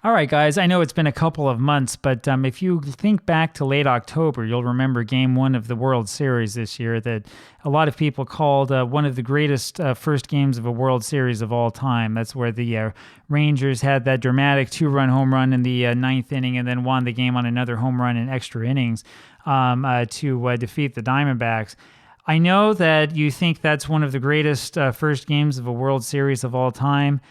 All right, guys, I know it's been a couple of months, but if you think back to late October, you'll remember Game 1 of the World Series this year that a lot of people called one of the greatest first games of a World Series of all time. That's where the Rangers had that dramatic two-run home run in the ninth inning and then won the game on another home run in extra innings to defeat the Diamondbacks. I know that you think that's one of the greatest first games of a World Series of all time.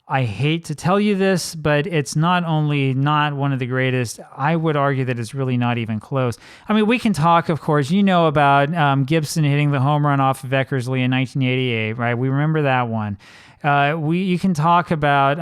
I hate to tell you this, but it's not only not one of the greatest, I would argue that it's really not even close. I mean, we can talk, of course, you know about Gibson hitting the home run off of Eckersley in 1988, right? We remember that one. You can talk about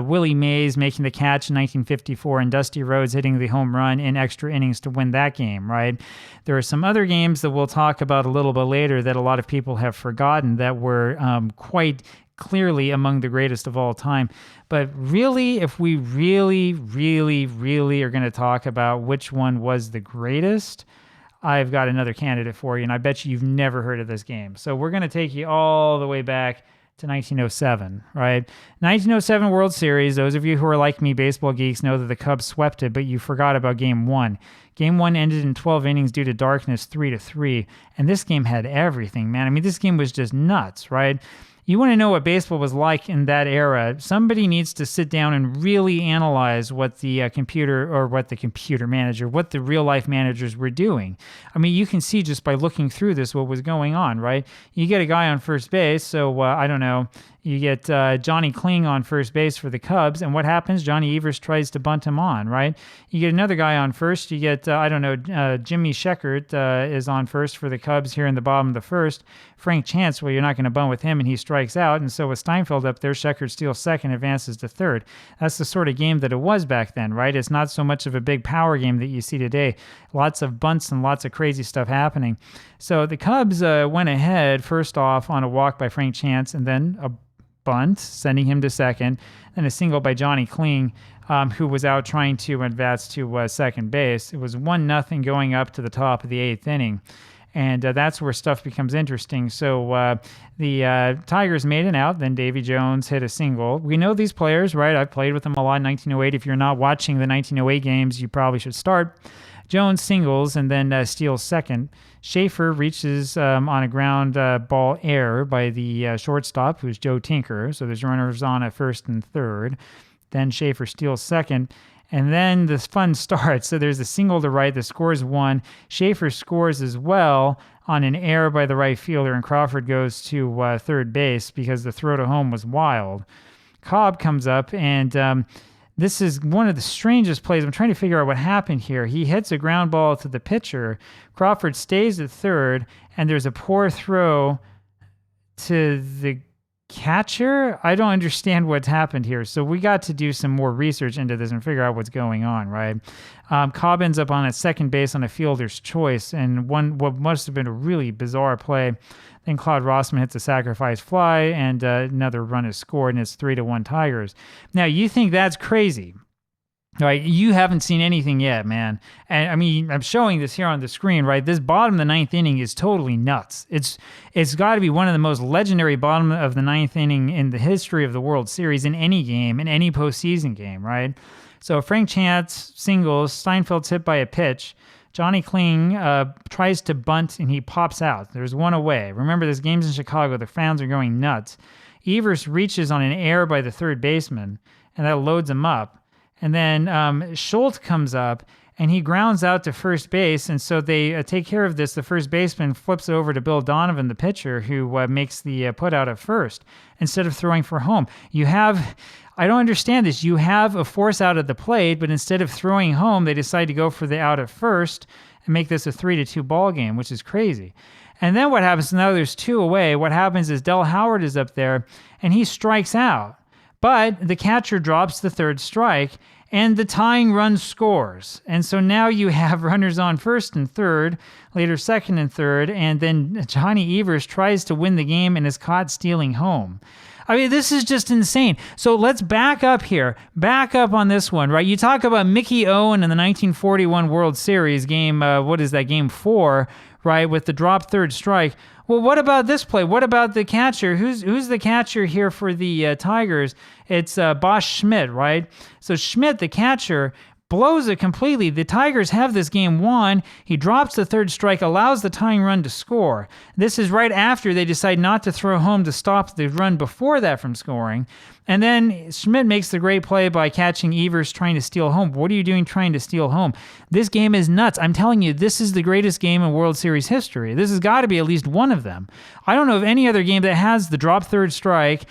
Willie Mays making the catch in 1954 and Dusty Rhodes hitting the home run in extra innings to win that game, right? There are some other games that we'll talk about a little bit later that a lot of people have forgotten that were quite clearly among the greatest of all time. But really, if we really are going to talk about which one was the greatest, I've got another candidate for you, and I bet you've never heard of this game. So we're going to take you all the way back to 1907, right? 1907 World Series. Those of you who are like me, baseball geeks, know that the Cubs swept it, but you forgot about Game 1. Game 1 ended in 12 innings due to darkness, 3-3, and this game had everything, man. I mean, this game was just nuts, right? You want to know what baseball was like in that era, somebody needs to sit down and really analyze what the what the real-life managers were doing. I mean, you can see just by looking through this what was going on, right? You get a guy on first base, so I don't know, you get Johnny Kling on first base for the Cubs, and what happens? Johnny Evers tries to bunt him on, right? You get another guy on first. You get, Jimmy Sheckert is on first for the Cubs here in the bottom of the first. Frank Chance, well, you're not going to bunt with him, and he strikes out, and so with Steinfeld up there, Sheckert steals second, advances to third. That's the sort of game that it was back then, right? It's not so much of a big power game that you see today. Lots of bunts and lots of crazy stuff happening. So the Cubs went ahead, first off, on a walk by Frank Chance, and then a bunt, sending him to second, and a single by Johnny Kling, who was out trying to advance to second base. It was 1-0 going up to the top of the eighth inning. And that's where stuff becomes interesting. So the Tigers made an out. Then Davy Jones hit a single. We know these players, right? I've played with them a lot in 1908. If you're not watching the 1908 games, you probably should start. Jones singles and then steals second. Schaefer reaches on a ground ball error by the shortstop, who's Joe Tinker. So there's runners on at first and third. Then Schaefer steals second. And then the fun starts. So there's a single to right. The score is 1. Schaefer scores as well on an error by the right fielder, and Crawford goes to third base because the throw to home was wild. Cobb comes up, and this is one of the strangest plays. I'm trying to figure out what happened here. He hits a ground ball to the pitcher. Crawford stays at third, and there's a poor throw to the catcher. I don't understand what's happened here. So we got to do some more research into this and figure out what's going on, right? Cobb ends up on a second base on a fielder's choice, and what must have been a really bizarre play. Then Claude Rossman hits a sacrifice fly, and another run is scored, and it's 3-1 Tigers. Now, you think that's crazy, right? You haven't seen anything yet, man. And I mean, I'm showing this here on the screen, right? This bottom of the ninth inning is totally nuts. It's got to be one of the most legendary bottom of the ninth inning in the history of the World Series in any game, in any postseason game, right? So Frank Chance singles, Steinfeld's hit by a pitch. Johnny Kling tries to bunt, and he pops out. There's one away. Remember, this game's in Chicago. The fans are going nuts. Evers reaches on an error by the third baseman, and that loads him up. And then Schultz comes up, and he grounds out to first base, and so they take care of this. The first baseman flips it over to Bill Donovan, the pitcher, who makes the put out at first instead of throwing for home. I don't understand this. You have a force out at the plate, but instead of throwing home, they decide to go for the out at first and make this a 3-2 ball game, which is crazy. And then what happens? Now there's two away. What happens is Del Howard is up there, and he strikes out. But the catcher drops the third strike, and the tying run scores. And so now you have runners on first and third, later second and third, and then Johnny Evers tries to win the game and is caught stealing home. I mean, this is just insane. So let's back up here. Back up on this one, right? You talk about Mickey Owen in the 1941 World Series game, what is that, game 4, right, with the drop third strike. Well, what about this play? What about the catcher? Who's the catcher here for the Tigers? It's Bosch Schmidt, right? So Schmidt, the catcher, blows it completely. The Tigers have this game won. He drops the third strike, allows the tying run to score. This is right after they decide not to throw home to stop the run before that from scoring. And then Schmidt makes the great play by catching Evers trying to steal home. What are you doing trying to steal home? This game is nuts. I'm telling you, this is the greatest game in World Series history. This has got to be at least one of them. I don't know of any other game that has the drop third strike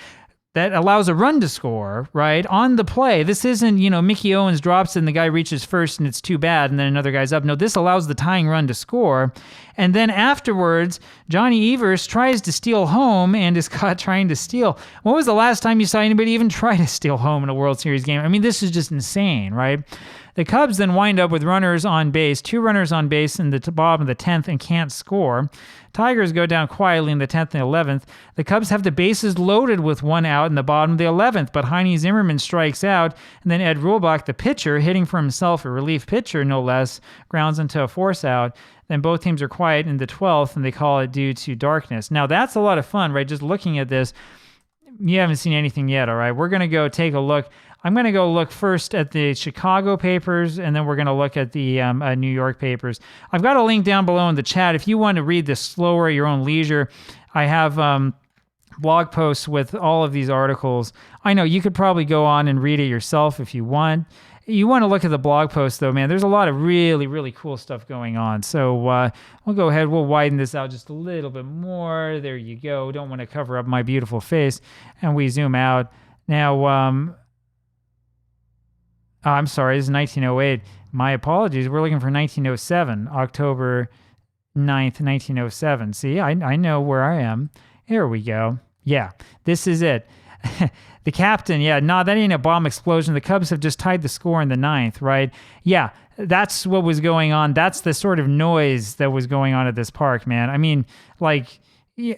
that allows a run to score, right, on the play. This isn't, Mickey Owens drops and the guy reaches first and it's too bad and then another guy's up. No, this allows the tying run to score. And then afterwards, Johnny Evers tries to steal home and is caught trying to steal. When was the last time you saw anybody even try to steal home in a World Series game? I mean, this is just insane, right? The Cubs then wind up with runners on base, 2 runners on base in the bottom of the 10th and can't score. Tigers go down quietly in the 10th and 11th. The Cubs have the bases loaded with 1 out in the bottom of the 11th, but Heine Zimmerman strikes out, and then Ed Ruhlbach, the pitcher, hitting for himself, a relief pitcher no less, grounds into a force out. Then both teams are quiet in the 12th, and they call it due to darkness. Now, that's a lot of fun, right? Just looking at this. You haven't seen anything yet, all right? We're going to go take a look. I'm going to go look first at the Chicago papers, and then we're going to look at the New York papers. I've got a link down below in the chat. If you want to read this slower at your own leisure, I have blog posts with all of these articles. I know you could probably go on and read it yourself if you want. You want to look at the blog post, though, man. There's a lot of really, really cool stuff going on. So we'll go ahead. We'll widen this out just a little bit more. There you go. Don't want to cover up my beautiful face. And we zoom out. Now, I'm sorry, this is 1908. My apologies. We're looking for 1907, October 9th, 1907. See, I know where I am. Here we go. Yeah, this is it. The captain, that ain't a bomb explosion. The Cubs have just tied the score in the 9th, right? Yeah, that's what was going on. That's the sort of noise that was going on at this park, man. I mean, like,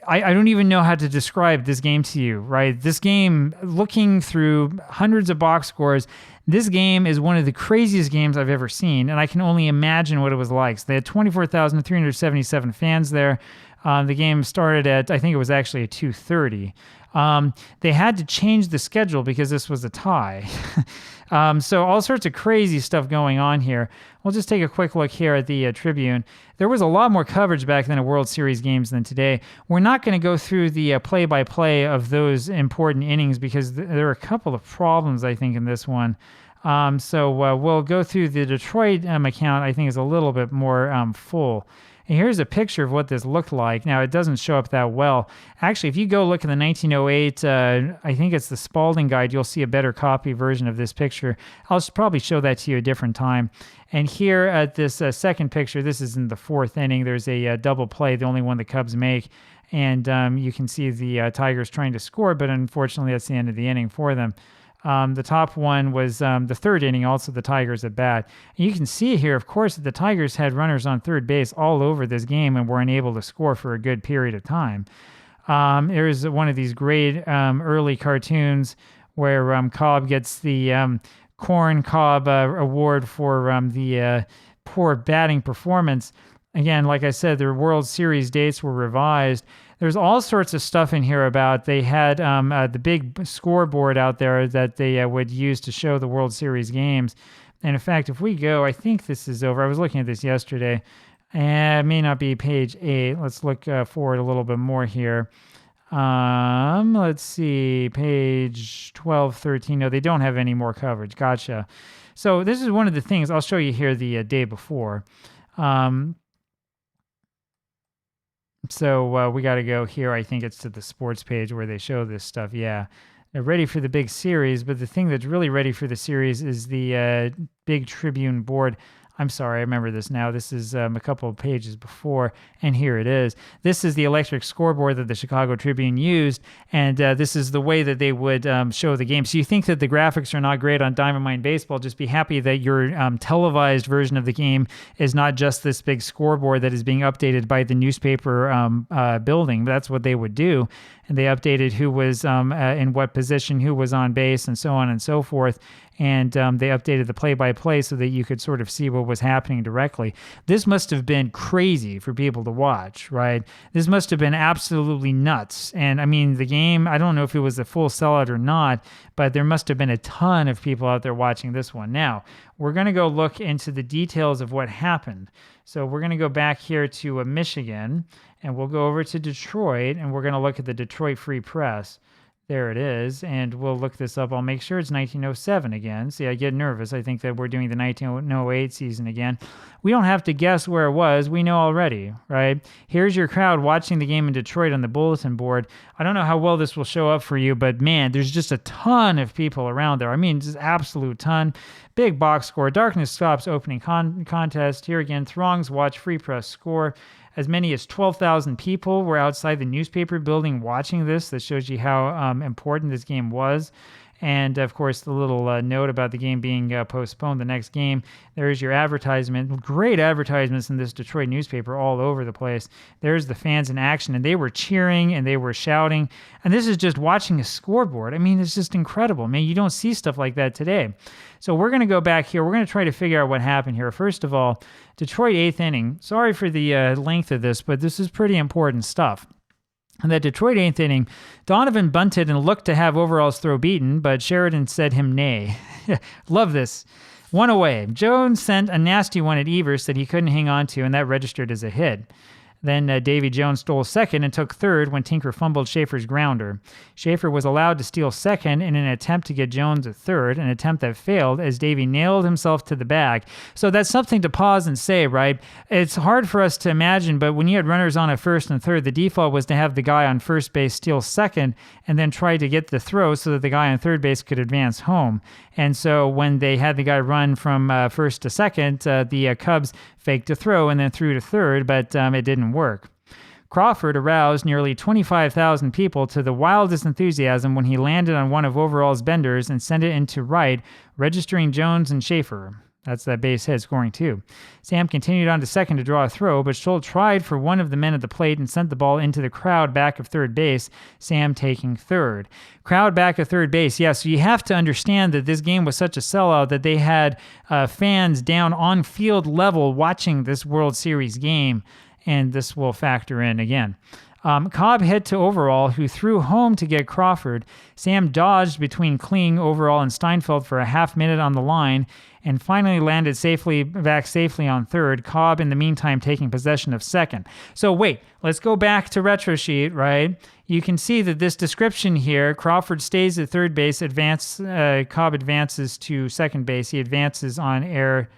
I don't even know how to describe this game to you, right? This game, looking through hundreds of box scores, this game is one of the craziest games I've ever seen, and I can only imagine what it was like. So they had 24,377 fans there. The game started at, I think it was actually at 2:30. They had to change the schedule because this was a tie. So all sorts of crazy stuff going on here. We'll just take a quick look here at the Tribune. There was a lot more coverage back then of World Series games than today. We're not going to go through the play-by-play of those important innings because there are a couple of problems, I think, in this one. So we'll go through the Detroit account, I think, is a little bit more full. And here's a picture of what this looked like. Now, it doesn't show up that well. Actually, if you go look at the 1908, I think it's the Spalding Guide, you'll see a better copy version of this picture. I'll probably show that to you a different time. And here at this second picture, this is in the 4th inning. There's a double play, the only one the Cubs make. And you can see the Tigers trying to score, but unfortunately, that's the end of the inning for them. The top one was the 3rd inning, also the Tigers at bat. And you can see here, of course, that the Tigers had runners on third base all over this game and were unable to score for a good period of time. There's one of these great early cartoons where Cobb gets the Corn Cobb Award for the poor batting performance. Again, like I said, their World Series dates were revised. There's all sorts of stuff in here about they had the big scoreboard out there that they would use to show the World Series games. And in fact, if we go, I think this is over. I was looking at this yesterday. It may not be page 8. Let's look forward a little bit more here. Let's see, page 12, 13. No, they don't have any more coverage. Gotcha. So this is one of the things. I'll show you here the day before. So we got to go here. I think it's to the sports page where they show this stuff. Yeah, they're ready for the big series. But the thing that's really ready for the series is the big Tribune board. I'm sorry, I remember this now. This is a couple of pages before, and here it is. This is the electric scoreboard that the Chicago Tribune used, and this is the way that they would show the game. So you think that the graphics are not great on Diamond Mine Baseball, just be happy that your televised version of the game is not just this big scoreboard that is being updated by the newspaper building. That's what they would do. and they updated who was in what position, who was on base, and so on and so forth. And they updated the play-by-play so that you could sort of see what was happening directly. This must have been crazy for people to watch, right? This must have been absolutely nuts. And I mean, the game, I don't know if it was a full sellout or not, but there must have been a ton of people out there watching this one. Now, we're going to go look into the details of what happened. So we're going to go back here to Michigan, and we'll go over to Detroit, and we're going to look at the Detroit Free Press. There it is, and we'll look this up. I'll make sure it's 1907 again. See, I get nervous. I think that we're doing the 1908 season again. We don't have to guess where it was. We know already, right? Here's your crowd watching the game in Detroit on the bulletin board. I don't know how well this will show up for you, but man, there's just a ton of people around there. I mean, just absolute ton. Big box score. Darkness stops opening contest. Here again, throngs watch Free Press score. As many as 12,000 people were outside the newspaper building watching this. That shows you how important this game was. And, of course, the little note about the game being postponed, the next game. There's your advertisement. Great advertisements in this Detroit newspaper all over the place. There's the fans in action, and they were cheering, and they were shouting. And this is just watching a scoreboard. I mean, it's just incredible. Man, you don't see stuff like that today. So we're going to go back here. We're going to try to figure out what happened here. First of all, Detroit 8th inning. Sorry for the length of this, but this is pretty important stuff. In that Detroit 8th inning, Donovan bunted and looked to have Overall's throw beaten, but Sheridan said him nay. Love this. One away. Jones sent a nasty one at Evers that he couldn't hang on to, and that registered as a hit. Then Davy Jones stole second and took third when Tinker fumbled Schaefer's grounder. Schaefer was allowed to steal second in an attempt to get Jones at third, an attempt that failed as Davy nailed himself to the bag. So that's something to pause and say, right? It's hard for us to imagine, but when you had runners on at first and third, the default was to have the guy on first base steal second and then try to get the throw so that the guy on third base could advance home. And so when they had the guy run from first to second, the Cubs faked a throw and then threw to third, but it didn't work. Crawford aroused nearly 25,000 people to the wildest enthusiasm when he landed on one of Overall's benders and sent it into right, registering Jones and Schaefer. That's that base hit, scoring two. Sam continued on to second to draw a throw, but Scholl tried for one of the men at the plate and sent the ball into the crowd back of third base, Sam taking third. Crowd back of third base, yeah, so you have to understand that this game was such a sellout that they had fans down on field level watching this World Series game, and this will factor in again. Cobb hit to Overall, who threw home to get Crawford. Sam dodged between Kling, Overall, and Steinfeld for a half minute on the line, and finally landed back safely on third, Cobb in the meantime taking possession of second. So wait, let's go back to retro sheet, right? You can see that this description here, Crawford stays at third base, Cobb advances to second base. He advances on air.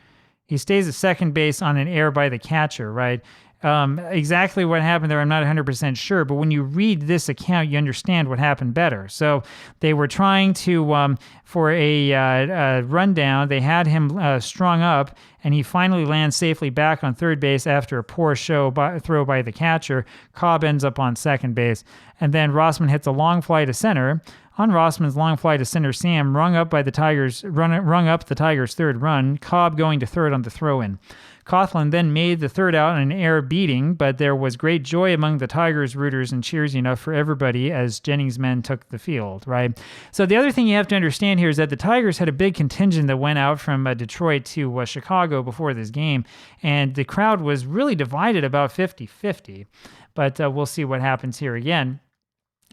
He stays at second base on an error by the catcher, right? Exactly what happened there, I'm not 100% sure, but when you read this account, you understand what happened better. So they were trying to, for a rundown, they had him strung up, and he finally lands safely back on third base after a poor throw by the catcher. Cobb ends up on second base, and then Rossman hits a long fly to center. On Rossman's long fly to center, Sam rung up the Tigers' third run, Cobb going to third on the throw-in. Coughlin then made the third out in an air beating, but there was great joy among the Tigers rooters and cheers enough for everybody as Jennings' men took the field, right? So the other thing you have to understand here is that the Tigers had a big contingent that went out from Detroit to Chicago before this game, and the crowd was really divided about 50-50. But we'll see what happens here again.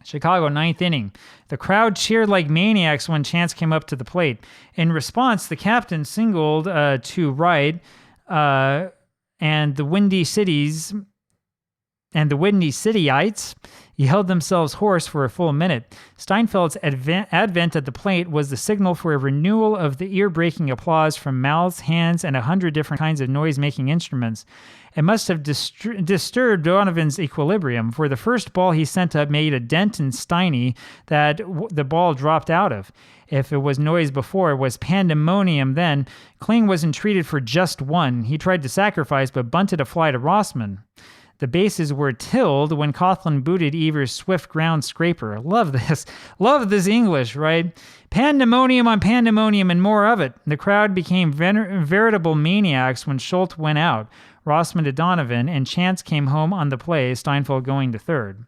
Chicago, 9th inning. The crowd cheered like maniacs when Chance came up to the plate. In response, the captain singled to right, and the Windy Cityites held themselves hoarse for a full minute. Steinfeld's advent at the plate was the signal for a renewal of the ear-breaking applause from mouths, hands, and 100 different kinds of noise-making instruments. It must have disturbed Donovan's equilibrium, for the first ball he sent up made a dent in Steiny that the ball dropped out of. If it was noise before, it was pandemonium then. Kling was entreated for just one. He tried to sacrifice, but bunted a fly to Rossman. The bases were tilled when Coughlin booted Evers' swift ground scraper. Love this. Love this English, right? Pandemonium on pandemonium and more of it. The crowd became veritable maniacs when Schultz went out. Rossman to Donovan, and Chance came home on the play, Steinfeld going to third.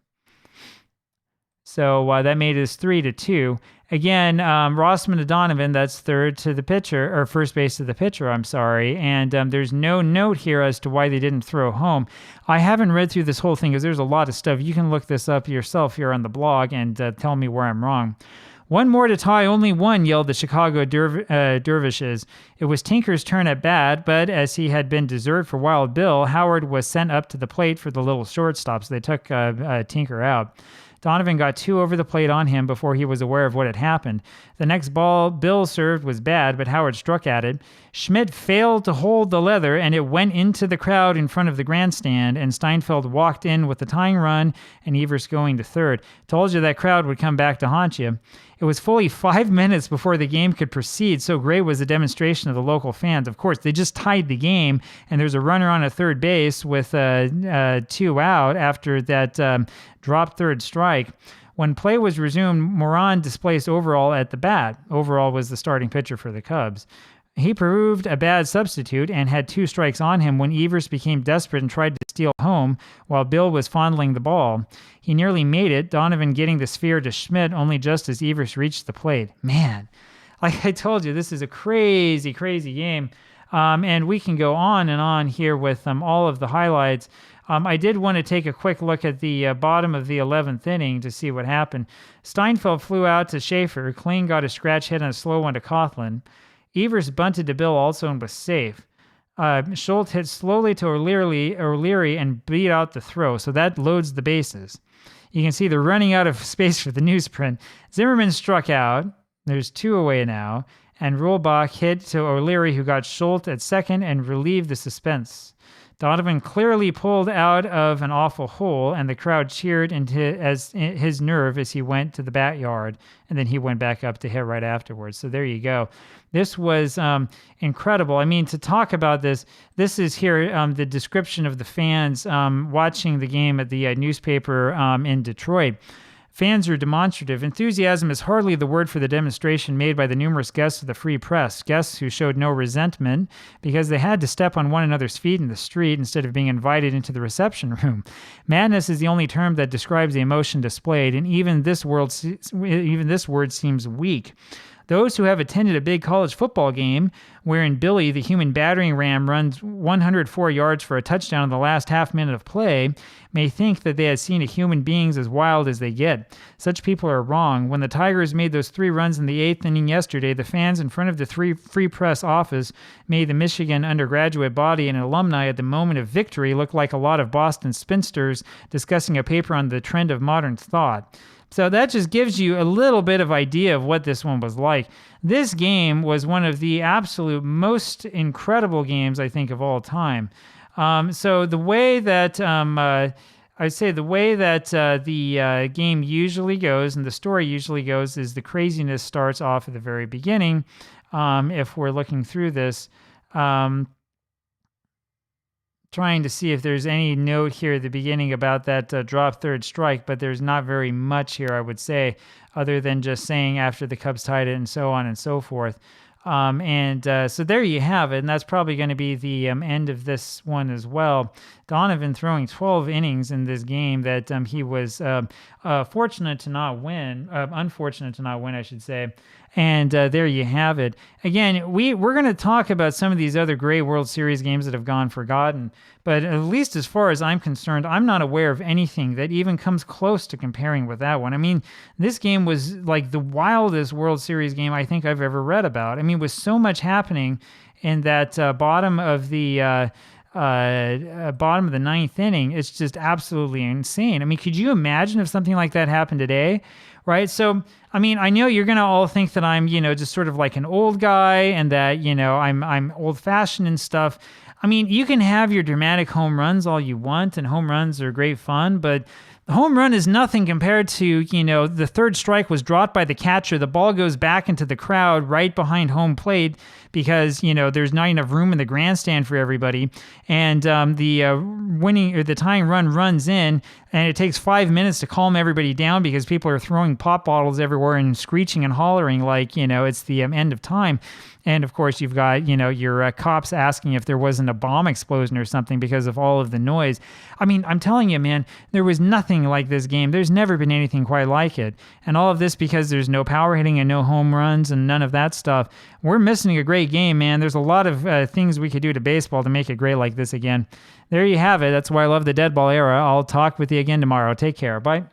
So that made us 3-2. Again, Rossman to Donovan, that's third to the pitcher, or first base to the pitcher, I'm sorry. And there's no note here as to why they didn't throw home. I haven't read through this whole thing because there's a lot of stuff. You can look this up yourself here on the blog and tell me where I'm wrong. One more to tie, only one, yelled the Chicago Dervishes. It was Tinker's turn at bat, but as he had been deserved for Wild Bill, Howard was sent up to the plate for the little shortstop, so they took Tinker out. Donovan got 2 over the plate on him before he was aware of what had happened. The next ball Bill served was bad, but Howard struck at it. Schmidt failed to hold the leather, and it went into the crowd in front of the grandstand, and Steinfeld walked in with the tying run and Evers going to third. Told you that crowd would come back to haunt you. It was fully 5 minutes before the game could proceed, so great was the demonstration of the local fans. Of course, they just tied the game, and there's a runner on a third base with 2 out after that dropped third strike. When play was resumed, Moran displaced Overall at the bat. Overall was the starting pitcher for the Cubs. He proved a bad substitute and had 2 strikes on him when Evers became desperate and tried to steal home while Bill was fondling the ball. He nearly made it, Donovan getting the sphere to Schmidt only just as Evers reached the plate. Man, like I told you, this is a crazy, crazy game. And we can go on and on here with all of the highlights. I did want to take a quick look at the bottom of the 11th inning to see what happened. Steinfeld flew out to Schaefer. Kling got a scratch hit and a slow one to Coughlin. Evers bunted to Bill also and was safe. Schultz hit slowly to O'Leary and beat out the throw, so that loads the bases. You can see they're running out of space for the newsprint. Zimmerman struck out. There's 2 away now. And Rohlbach hit to O'Leary, who got Schultz at second and relieved the suspense. Donovan clearly pulled out of an awful hole, and the crowd cheered his nerve as he went to the bat yard, and then he went back up to hit right afterwards. So there you go. This was incredible. I mean, to talk about this is here the description of the fans watching the game at the newspaper in Detroit. Fans are demonstrative. Enthusiasm is hardly the word for the demonstration made by the numerous guests of the Free Press, guests who showed no resentment because they had to step on one another's feet in the street instead of being invited into the reception room. Madness is the only term that describes the emotion displayed, and even this word seems weak. Those who have attended a big college football game wherein Billy, the human battering ram, runs 104 yards for a touchdown in the last half minute of play may think that they have seen a human beings as wild as they get. Such people are wrong. When the Tigers made those 3 runs in the 8th inning yesterday, the fans in front of the Free Press office made the Michigan undergraduate body and alumni at the moment of victory look like a lot of Boston spinsters discussing a paper on the trend of modern thought. So that just gives you a little bit of idea of what this one was like. This game was one of the absolute most incredible games, I think, of all time. So the way that the game usually goes and the story usually goes is the craziness starts off at the very beginning. If we're looking through this, trying to see if there's any note here at the beginning about that drop third strike, but there's not very much here, I would say, other than just saying after the Cubs tied it and so on and so forth. So there you have it, and that's probably going to be the end of this one as well. Donovan throwing 12 innings in this game that he was unfortunate to not win, I should say. And there you have it. Again, we're going to talk about some of these other great World Series games that have gone forgotten, but at least as far as I'm concerned, I'm not aware of anything that even comes close to comparing with that one. I mean, this game was like the wildest World Series game I think I've ever read about. I mean, with so much happening in that bottom of the 9th inning, it's just absolutely insane. I mean, could you imagine if something like that happened today? Right. So, I mean, I know you're going to all think that I'm, just sort of like an old guy and that, I'm old fashioned and stuff. I mean, you can have your dramatic home runs all you want, and home runs are great fun, but the home run is nothing compared to, the third strike was dropped by the catcher. The ball goes back into the crowd right behind home plate because, there's not enough room in the grandstand for everybody. And the tying run runs in. and it takes 5 minutes to calm everybody down because people are throwing pop bottles everywhere and screeching and hollering like, it's the end of time. And of course, you've got, your cops asking if there wasn't a bomb explosion or something because of all of the noise. I mean, I'm telling you, man, there was nothing like this game. There's never been anything quite like it. And all of this because there's no power hitting and no home runs and none of that stuff. We're missing a great game, man. There's a lot of things we could do to baseball to make it great like this again. There you have it. That's why I love the dead ball era. I'll talk with you again tomorrow. Take care. Bye.